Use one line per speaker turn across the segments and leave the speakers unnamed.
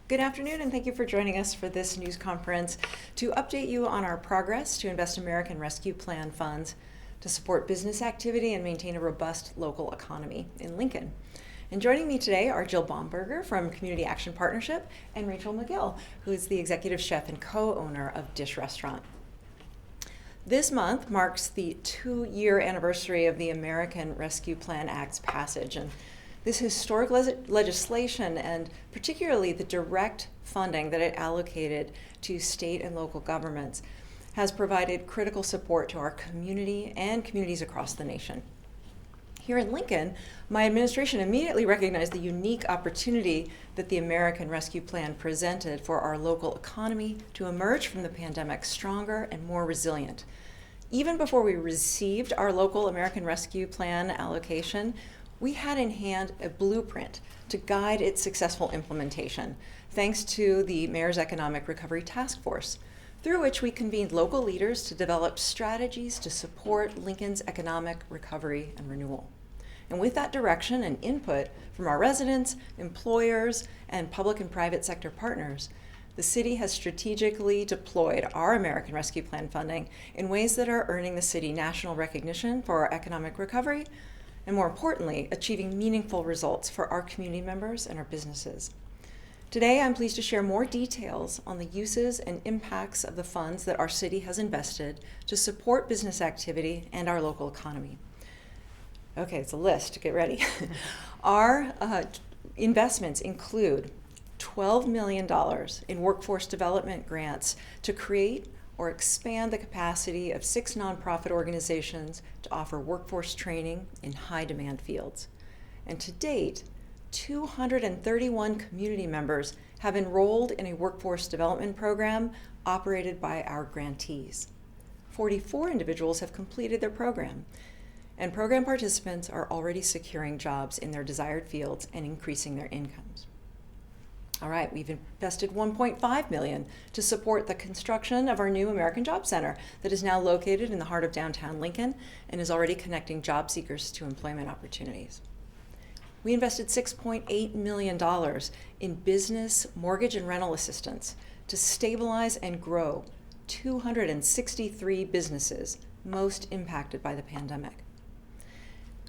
Good afternoon, and thank you for joining us for this news conference to update you on our progress to invest American Rescue Plan funds to support business activity and maintain a robust local economy in Lincoln. And joining me today are Jill Baumberger from Community Action Partnership and Rachel McGill, who is the executive chef and co-owner of Dish Restaurant. This month marks the 2-year anniversary of the American Rescue Plan Act's passage, and this historic legislation, and particularly the direct funding that it allocated to state and local governments, has provided critical support to our community and communities across the nation. Here in Lincoln, my administration immediately recognized the unique opportunity that the American Rescue Plan presented for our local economy to emerge from the pandemic stronger and more resilient. Even before we received our local American Rescue Plan allocation, we had in hand a blueprint to guide its successful implementation, thanks to the Mayor's Economic Recovery Task Force, through which we convened local leaders to develop strategies to support Lincoln's economic recovery and renewal. And with that direction and input from our residents, employers, and public and private sector partners, the city has strategically deployed our American Rescue Plan funding in ways that are earning the city national recognition for our economic recovery, and more importantly, achieving meaningful results for our community members and our businesses. Today, I'm pleased to share more details on the uses and impacts of the funds that our city has invested to support business activity and our local economy. Okay, it's a list, get ready. Our investments include $12 million in workforce development grants to create or expand the capacity of 6 nonprofit organizations to offer workforce training in high-demand fields. And to date, 231 community members have enrolled in a workforce development program operated by our grantees. 44 individuals have completed their program, and program participants are already securing jobs in their desired fields and increasing their incomes. All right, we've invested $1.5 million to support the construction of our new American Job Center that is now located in the heart of downtown Lincoln and is already connecting job seekers to employment opportunities. We invested $6.8 million in business, mortgage, and rental assistance to stabilize and grow 263 businesses most impacted by the pandemic.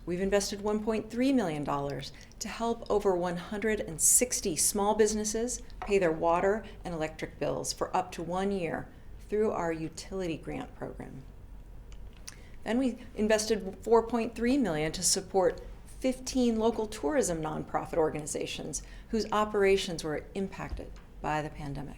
We've invested $1.3 million to help over 160 small businesses pay their water and electric bills for up to 1 year through our utility grant program. Then we invested $4.3 million to support 15 local tourism nonprofit organizations whose operations were impacted by the pandemic.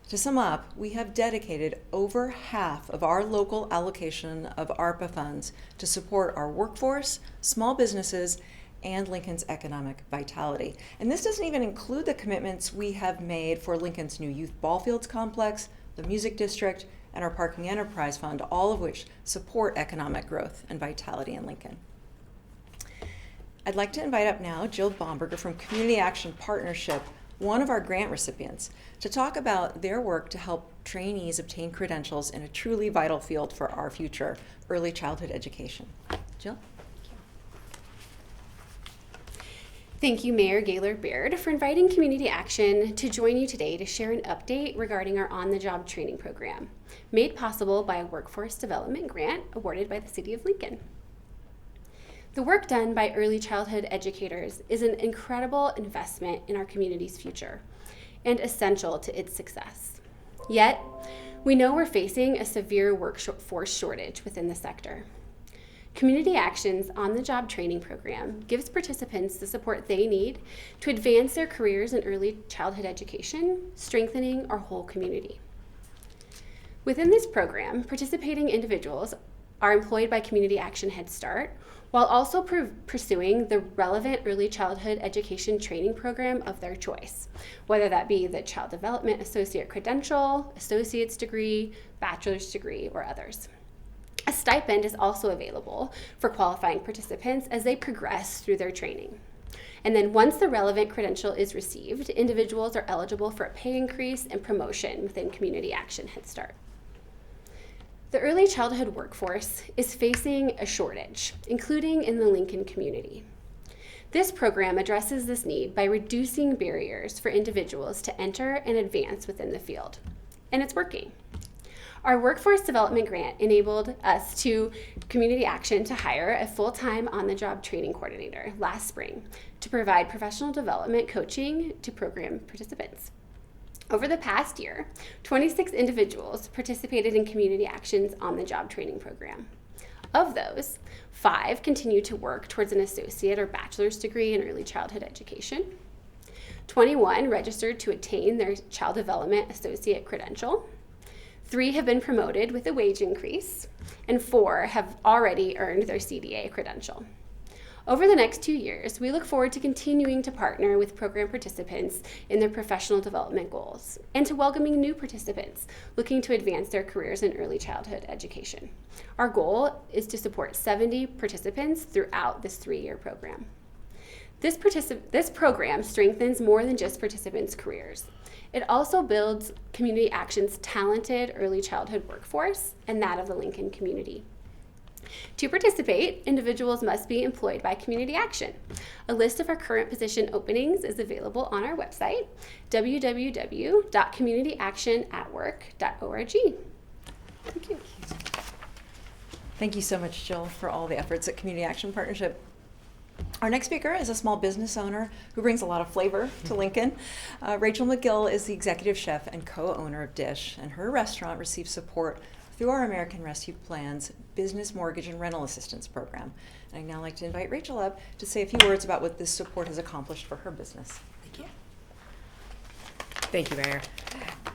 To sum up, we have dedicated over half of our local allocation of ARPA funds to support our workforce, small businesses, and Lincoln's economic vitality. And this doesn't even include the commitments we have made for Lincoln's new youth ball fields complex, the music district, and our parking enterprise fund, all of which support economic growth and vitality in Lincoln. I'd like to invite up now Jill Baumberger from Community Action Partnership, one of our grant recipients, to talk about their work to help trainees obtain credentials in a truly vital field for our future, early childhood education. Jill?
Thank you, Mayor Gaylor Baird, for inviting Community Action to join you today to share an update regarding our on-the-job training program, made possible by a workforce development grant awarded by the City of Lincoln. The work done by early childhood educators is an incredible investment in our community's future and essential to its success. Yet, we know we're facing a severe workforce shortage within the sector. Community Action's on-the-job training program gives participants the support they need to advance their careers in early childhood education, strengthening our whole community. Within this program, participating individuals are employed by Community Action Head Start, while also pursuing the relevant early childhood education training program of their choice, whether that be the Child Development Associate Credential, Associate's Degree, Bachelor's Degree, or others. A stipend is also available for qualifying participants as they progress through their training. And then once the relevant credential is received, individuals are eligible for a pay increase and promotion within Community Action Head Start. The early childhood workforce is facing a shortage, including in the Lincoln community. This program addresses this need by reducing barriers for individuals to enter and advance within the field. And it's working. Our workforce development grant enabled us to Community Action to hire a full-time on-the-job training coordinator last spring to provide professional development coaching to program participants. Over the past year, 26 individuals participated in Community Action's on-the-job training program. Of those, 5 continue to work towards an associate or bachelor's degree in early childhood education. 21 registered to attain their child development associate credential. 3 have been promoted with a wage increase, and 4 have already earned their CDA credential. Over the next 2 years, we look forward to continuing to partner with program participants in their professional development goals and to welcoming new participants looking to advance their careers in early childhood education. Our goal is to support 70 participants throughout this 3-year program. This program strengthens more than just participants' careers. It also builds Community Action's talented early childhood workforce and that of the Lincoln community. To participate, individuals must be employed by Community Action. A list of our current position openings is available on our website, www.communityactionatwork.org. Thank you.
Thank you so much, Jill, for all the efforts at Community Action Partnership. Our next speaker is a small business owner who brings a lot of flavor to Lincoln. Rachel McGill is the executive chef and co-owner of Dish, and her restaurant receives support through our American Rescue Plan's Business Mortgage and Rental Assistance Program. And I'd now like to invite Rachel up to say a few words about what this support has accomplished for her business.
Thank you. Thank you, Mayor.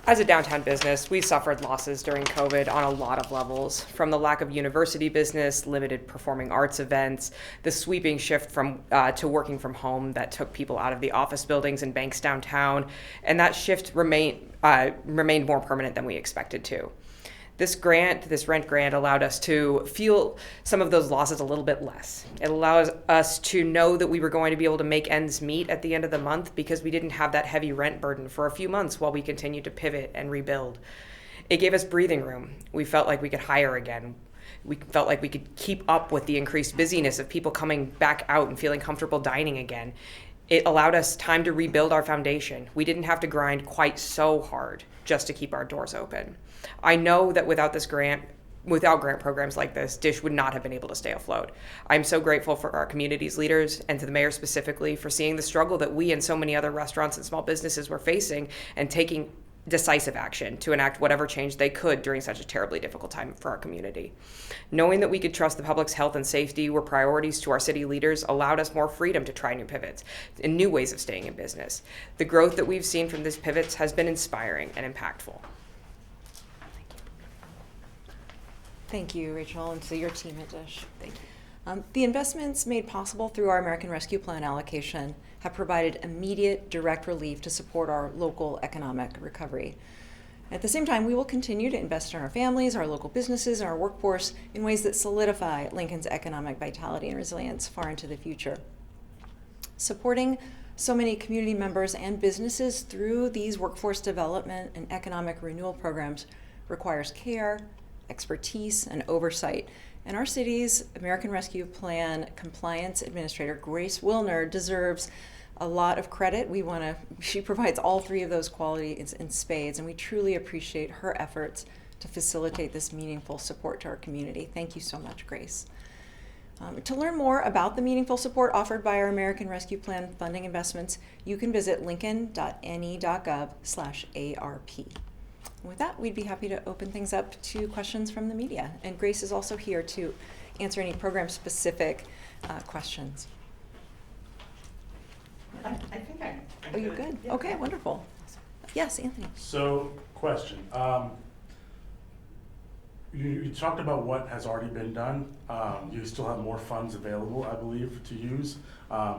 As a downtown business, we suffered losses during COVID on a lot of levels, from the lack of university business, limited performing arts events, the sweeping shift to working from home that took people out of the office buildings and banks downtown, and that shift remained more permanent than we expected to. This rent grant, allowed us to feel some of those losses a little bit less. It allows us to know that we were going to be able to make ends meet at the end of the month because we didn't have that heavy rent burden for a few months while we continued to pivot and rebuild. It gave us breathing room. We felt like we could hire again. We felt like we could keep up with the increased busyness of people coming back out and feeling comfortable dining again. It allowed us time to rebuild our foundation. We didn't have to grind quite so hard just to keep our doors open. I know that without grant programs like this, Dish would not have been able to stay afloat. I'm so grateful for our community's leaders and to the mayor specifically for seeing the struggle that we and so many other restaurants and small businesses were facing and taking decisive action to enact whatever change they could during such a terribly difficult time for our community. Knowing that we could trust the public's health and safety were priorities to our city leaders allowed us more freedom to try new pivots and new ways of staying in business. The growth that we've seen from these pivots has been inspiring and impactful.
Thank you, Rachel, and to your team at Dish.
Thank you.
The investments made possible through our American Rescue Plan allocation have provided immediate direct relief to support our local economic recovery. At the same time, we will continue to invest in our families, our local businesses, and our workforce in ways that solidify Lincoln's economic vitality and resilience far into the future. Supporting so many community members and businesses through these workforce development and economic renewal programs requires care, expertise, and oversight. And our city's American Rescue Plan Compliance Administrator, Grace Wilner, deserves a lot of credit. She provides all 3 of those qualities in spades, and we truly appreciate her efforts to facilitate this meaningful support to our community. Thank you so much, Grace. To learn more about the meaningful support offered by our American Rescue Plan funding investments, you can visit lincoln.ne.gov/ARP. With that, we'd be happy to open things up to questions from the media. And Grace is also here to answer any program-specific questions.
I think I'm
Oh, you're good?
Yeah.
Okay, wonderful. Yes, Anthony.
So, question. You talked about what has already been done. You still have more funds available, I believe, to use.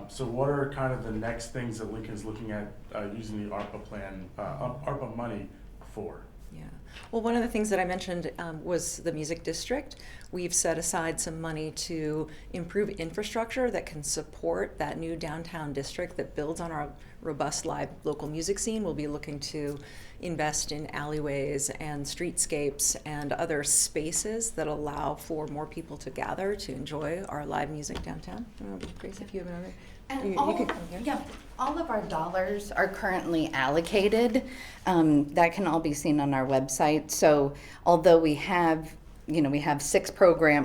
So what are kind of the next things that Lincoln's looking at using the ARPA plan, ARPA money for?
Yeah. Well, one of the things that I mentioned was the music district. we've set aside some money to improve infrastructure that can support that new downtown district that builds on our robust live local music scene. We'll be looking to invest in alleyways and streetscapes and other spaces that allow for more people to gather to enjoy our live music downtown. I don't know, Grace, if you have another.
And
You can come here.
yeah, all of our dollars are currently allocated. That can all be seen on our website. So although we have 6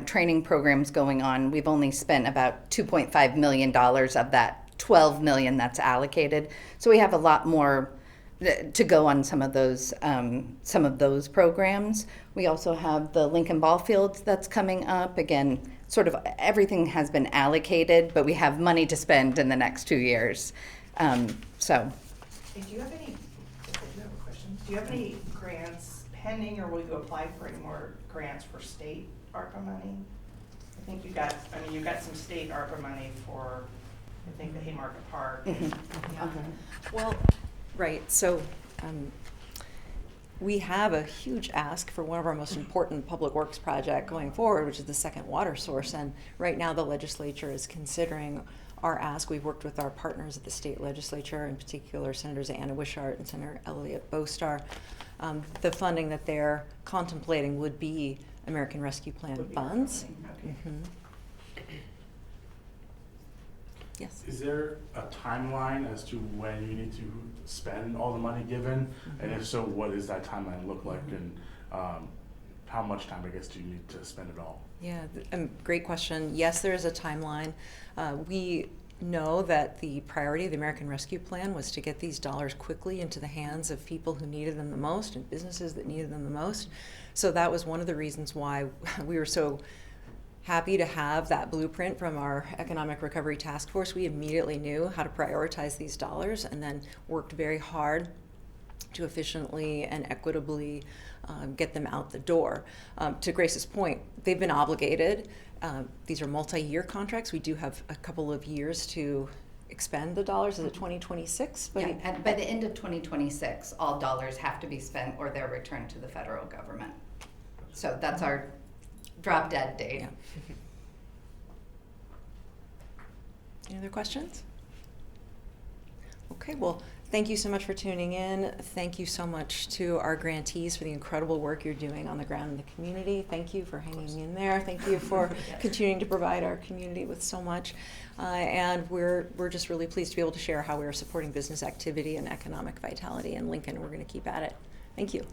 training programs going on, we've only spent about $2.5 million of that 12 million that's allocated. So we have a lot more to go on some of those programs. We also have the Lincoln Ball Fields that's coming up. Again, sort of everything has been allocated, but we have money to spend in the next 2 years. So.
Hey, do you have any, I do have a question. Do you have any grants pending, or will you apply for any more grants for state ARPA money? I think you've got some state ARPA money for, I think, the Haymarket Park. Yeah.
Well, right, so we have a huge ask for one of our most important public works project going forward, which is the second water source. And right now the legislature is considering our ask. We've worked with our partners at the state legislature, in particular Senators Anna Wishart and Senator Elliott Bostar. The funding that they're contemplating would be American Rescue Plan funds.
Okay.
Yes.
Is there a timeline as to when you need to spend all the money given? And if so, what does that timeline look like? And how much time, I guess, do you need to spend it all?
Yeah, great question. Yes, there is a timeline. We know that the priority of the American Rescue Plan was to get these dollars quickly into the hands of people who needed them the most and businesses that needed them the most. So that was one of the reasons why we were so happy to have that blueprint from our Economic Recovery Task Force. We immediately knew how to prioritize these dollars and then worked very hard to efficiently and equitably get them out the door. To Grace's point, they've been obligated. These are multi-year contracts. We do have a couple of years to expend the dollars. Is it 2026?
Yeah, and by the end of 2026, all dollars have to be spent or they're returned to the federal government. So that's our drop dead date.
Yeah. Any other questions? Okay, well, thank you so much for tuning in. Thank you so much to our grantees for the incredible work you're doing on the ground in the community. Thank you for hanging in there. Thank you for continuing to provide our community with so much. And we're just really pleased to be able to share how we're supporting business activity and economic vitality in Lincoln. We're going to keep at it. Thank you.